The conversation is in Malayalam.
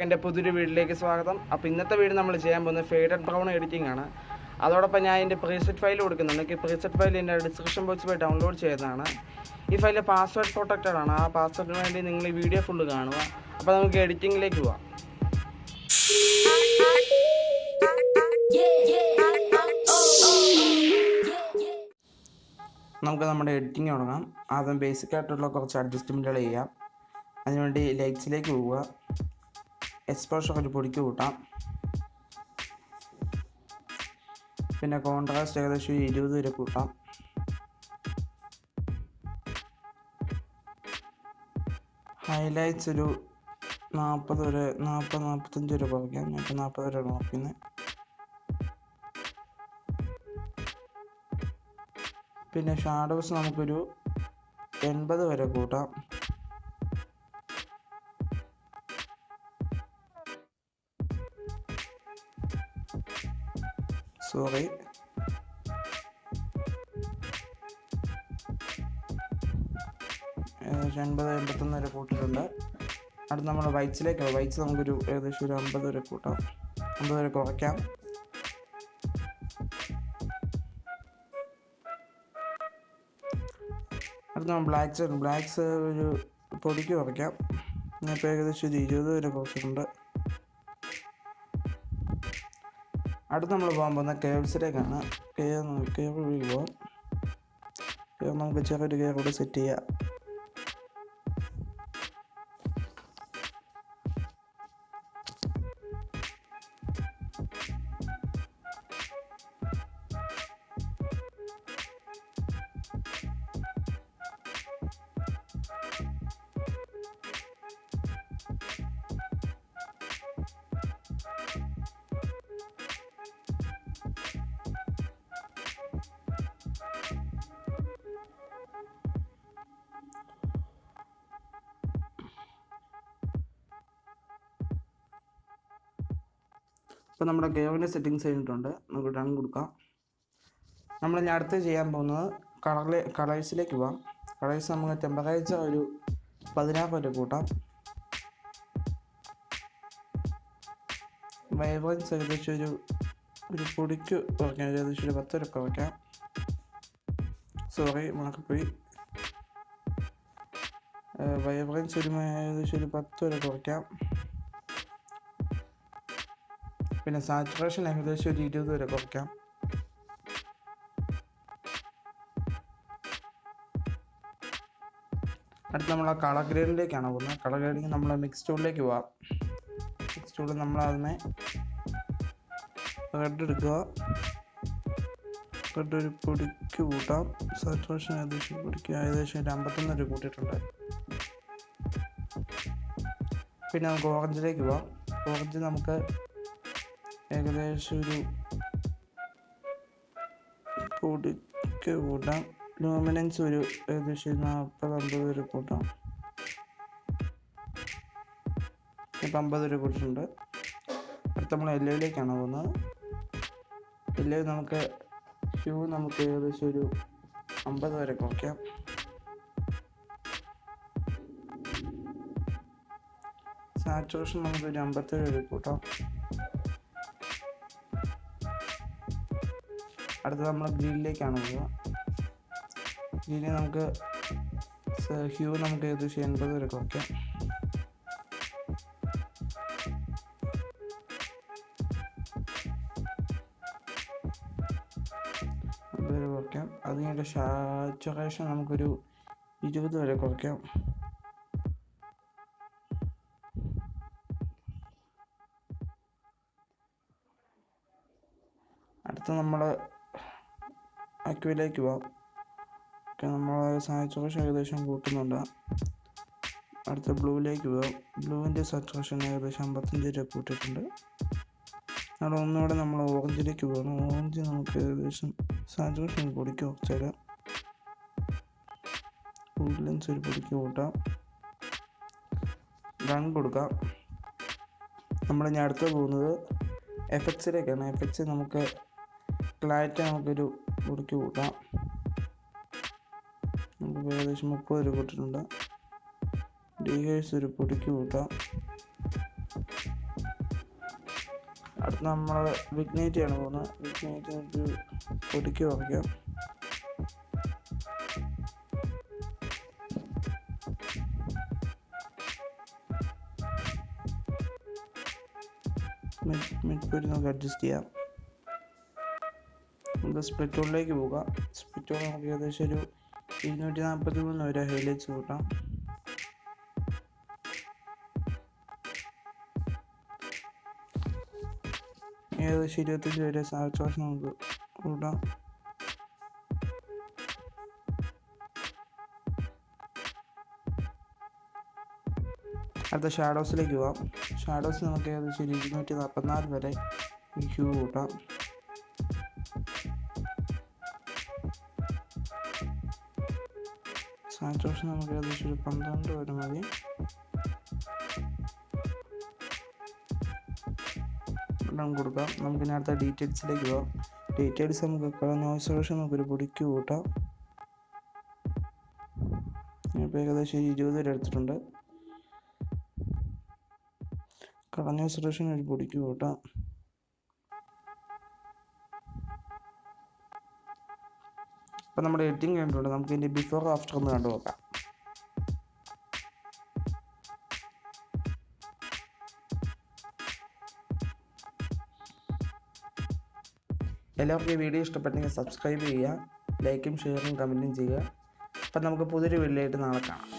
എൻ്റെ പുതിയൊരു വീഡിയോയിലേക്ക് സ്വാഗതം. അപ്പോൾ ഇന്നത്തെ വീഡിയോ നമ്മൾ ചെയ്യാൻ പോകുന്നത് ഫേഡഡ് ബ്രൗൺ എഡിറ്റിംഗ് ആണ്. അതോടൊപ്പം ഞാൻ എൻ്റെ പ്രീസെറ്റ് ഫയൽ കൊടുക്കുന്നുണ്ട്. പ്രീസെറ്റ് ഫയൽ എൻ്റെ ഡിസ്ക്രിപ്ഷൻ ബോക്സിൽ പോയി ഡൗൺലോഡ് ചെയ്യുന്നതാണ്. ഈ ഫയൽ പാസ്വേഡ് പ്രൊട്ടക്റ്റഡ് ആണ്. ആ പാസ്വേഡിന് വേണ്ടി നിങ്ങൾ ഈ വീഡിയോ ഫുള്ള് കാണുക. അപ്പോൾ നമുക്ക് എഡിറ്റിങ്ങിലേക്ക് പോവാം. നമുക്ക് നമ്മുടെ എഡിറ്റിംഗ് തുടങ്ങാം. ആദ്യം ബേസിക്കായിട്ടുള്ള കുറച്ച് അഡ്ജസ്റ്റ്മെൻറ്റുകൾ ചെയ്യാം. അതിനുവേണ്ടി ലൈറ്റ്സിലേക്ക് പോവുക. എക്സ്പോഷർ ഒരു പൊടിക്ക് കൂട്ടാം. പിന്നെ കോൺട്രാസ്റ്റ് ഏകദേശം 20 വരെ കൂട്ടാം. ഹൈലൈറ്റ്സ് ഒരു 40-45 വരെ കുറയ്ക്കാം. ഞാൻ 40 വരെ നോക്കുന്നത്. പിന്നെ ഷാഡോസ് നമുക്കൊരു 80 വരെ കൂട്ടാം. സോറി, 80-81 വരെ കൂട്ടിയിട്ടുണ്ട്. അടുത്ത് നമ്മൾ വൈറ്റ്സിലേക്ക് വൈറ്റ്സ് നമുക്കൊരു ഏകദേശം ഒരു 50 വരെ കൂട്ടാം. 50 വരെ കുറയ്ക്കാം. അടുത്ത് നമ്മൾ ബ്ലാക്ക്സ് ഒരു പൊടിക്ക് കുറയ്ക്കാം. ഞാനിപ്പോൾ ഏകദേശം ഒരു 20 വരെ കുറച്ചിട്ടുണ്ട്. അടുത്ത് നമ്മൾ പോകാൻ പോകുന്ന കേവ്സിലേക്കാണ്. കേവ് പോകാം. നമുക്ക് ചെറിയൊരു കേവ് കൂടെ സെറ്റ് ചെയ്യാം. ഇപ്പോൾ നമ്മുടെ കേവിൻ്റെ സെറ്റിങ്സ് കഴിഞ്ഞിട്ടുണ്ട്. നമുക്ക് ഡൺ കൊടുക്കാം. നമ്മൾ ഇനി അടുത്ത് ചെയ്യാൻ പോകുന്നത് കളേഴ്സിലേക്ക് പോകാം. കളേഴ്സ് നമുക്ക് ടെമ്പറേച്ചർ ഒരു 16 വരെ കൂട്ടാം. വൈബ്രൻസ് ഏകദേശം ഒരു പൊടിക്ക് കുറയ്ക്കാം. ഏകദേശം ഒരു 10 വരെ കുറയ്ക്കാം. സോറി, മാറിപ്പോയി. വൈബ്രൻസ് ഏകദേശം ഒരു 10 വരെ കുറയ്ക്കാം. പിന്നെ സാച്ചുറേഷൻ ഏകദേശം ഒരു 20 വരെ കുറയ്ക്കാം. അടുത്ത് നമ്മൾ ആ കളർ ഗ്രേഡിലേക്കാണ് പോകുന്നത്. കളർ ഗ്രേഡിങ് നമ്മൾ മിക്സ് ടൂളിലേക്ക് പോവാം. മിക്സ് ടൂളിൽ നമ്മൾ അതിനെ റെഡ് എടുക്കുക. റെഡ് ഒരു പൊടിക്ക് കൂട്ടാം. സാച്ചുറേഷൻ ഏകദേശം പൊടിക്ക് ഏകദേശം ഒരു 51 വരെ കൂട്ടിയിട്ടുണ്ട്. പിന്നെ നമുക്ക് ഓറഞ്ചിലേക്ക് പോവാം. ഓറഞ്ച് നമുക്ക് ഏകദേശം ഒരു പൊടിക്ക് കൂട്ടാം. ലൂമിനൻസ് ഒരു ഏകദേശം 40-50 വരെ കൂട്ടാം. ഇപ്പം 50 വരെ കൂട്ടിയിട്ടുണ്ട്. അടുത്ത നമ്മൾ യെല്ലോയിലേക്കാണ് പോകുന്നത്. യെല്ലോ നമുക്ക് ഏകദേശം ഒരു 50 വരെ കുറയ്ക്കാം. സാച്ചുറേഷൻ നമുക്കൊരു 57 വരെ കൂട്ടാം. അടുത്തത് നമ്മൾ ഗ്രീനിലേക്കാണ് പോവുക. ഗ്രീനിൽ നമുക്ക് ഏകദേശം 80 വരെ കുറയ്ക്കാം. അത് കഴിഞ്ഞിട്ട് സാച്ചുറേഷൻ നമുക്കൊരു 20 വരെ കുറയ്ക്കാം. അടുത്ത നമ്മൾ അക്വയിലേക്ക് പോകാം. നമ്മൾ സാച്ചുറേഷൻ ഏകദേശം കൂട്ടുന്നുണ്ട്. അടുത്ത ബ്ലൂവിലേക്ക് പോകാം. ബ്ലൂവിൻ്റെ സാച്ചുറേഷൻ ഏകദേശം 55 വരെ കൂട്ടിയിട്ടുണ്ട്. അവിടെ ഒന്നുകൂടെ നമ്മൾ ഓറഞ്ചിലേക്ക് പോകണം. ഓറഞ്ച് നമുക്ക് ഏകദേശം സാച്ചുറേഷൻ പൊടിക്ക് കുറച്ചിടാം. വുഡ്ലൻസ് ഒരു പൊടിക്ക് കൂട്ടാം. ഡൺ കൊടുക്കാം. നമ്മൾ ഇനി അടുത്ത് പോകുന്നത് എഫക്ട്സിലേക്കാണ്. എഫക്ട്സ് നമുക്ക് ക്ലാരിറ്റി നമുക്കൊരു പൊടിക്ക് കൂട്ടാം. നമുക്ക് ഏകദേശം 30 രൂപ കൂട്ടിട്ടുണ്ട്. ഡീഹേഴ്സ് ഒരു പൊടിക്ക് കൂട്ടാം. അടുത്ത് നമ്മൾ വിഗ്നേറ്റിയാണ് പോകുന്നത്. വിഗ്നേറ്റ് നമുക്ക് ഒതുക്കി വയ്ക്കാം. മിഡ് പോയിട്ട് നമുക്ക് അഡ്ജസ്റ്റ് ചെയ്യാം. നമുക്ക് സ്പ്ലിറ്റ് ടൂളിലേക്ക് പോകാം. സ്പ്ലിറ്റ് ടൂൾ നമുക്ക് ഏകദേശം ഒരു 243 വരെ ഹൈലൈറ്റ്സ് കൂട്ടാം. ഏകദേശം 25 വരെ സാച്ചുറേഷൻ നമുക്ക് കൂട്ടാം. അടുത്ത ഷാഡോസിലേക്ക് പോകാം. ഷാഡോസ് നമുക്ക് ഏകദേശം 244 വരെ ഹ്യൂ കൂട്ടാം. സാച്ചുറേഷൻ നമുക്ക് ഏകദേശം ഒരു 12 വരെ മതി. കൊടുക്കാം. നമുക്ക് ഇനി അടുത്ത ഡീറ്റെയിൽസിലേക്ക് പോകാം. ഡീറ്റെയിൽസ് നമുക്ക് നോയ്സ് സൊല്യൂഷൻ നമുക്കൊരു പൊടിക്ക് കൂട്ടാം. ഇപ്പോൾ ഏകദേശം 20 വരെ എടുത്തിട്ടുണ്ട്. കളർ നോയ്സ് സൊല്യൂഷൻ ഒരു പൊടിക്ക് കൂട്ടാം. ഇപ്പം നമ്മുടെ എഡിറ്റിംഗ് കണ്ടിട്ടുണ്ട്. നമുക്ക് ഇതിൻ്റെ ബിഫോർ ആഫ്റ്റർ ഒന്ന് കണ്ടു നോക്കാം. എല്ലാവർക്കും ഈ വീഡിയോ ഇഷ്ടപ്പെട്ടെങ്കിൽ സബ്സ്ക്രൈബ് ചെയ്യുക, ലൈക്കും ഷെയറും കമൻറ്റും ചെയ്യുക. അപ്പം നമുക്ക് പുതിയൊരു വീഡിയോ ആയിട്ട് നാളെ കാണാം.